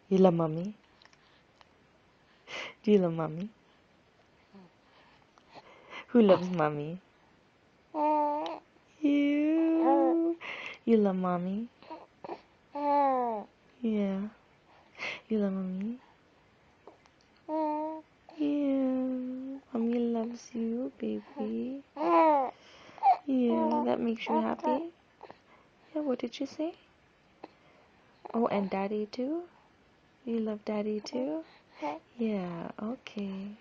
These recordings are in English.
You love mommy? Do you love mommy? Who loves mommy? You. You love mommy? Yeah. You love mommy? Yeah. Mommy loves you, baby. Yeah, that makes you happy? Yeah, what did you say? Oh, and daddy too? You love daddy too? Yeah, okay.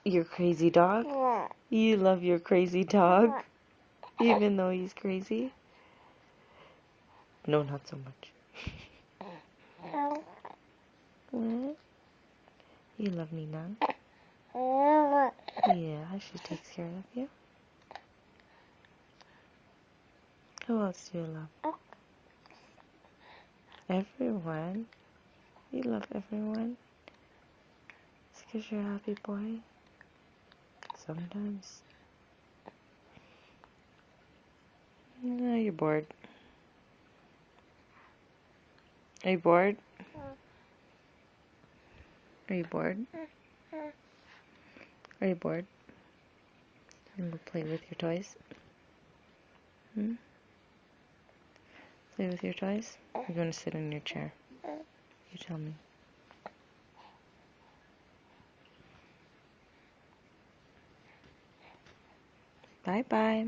Your crazy dog? You love your crazy dog? Even though he's crazy? No, not so much. What? You love Nina? Yeah, she takes care of you. Who else do you love? Everyone. You love everyone? It's because you're a happy boy? Sometimes. No, you're bored. Are you bored? Are you bored? Are you bored? You want to play with your toys? Hmm? Play with your toys? Or you want to sit in your chair? You tell me. Bye-bye.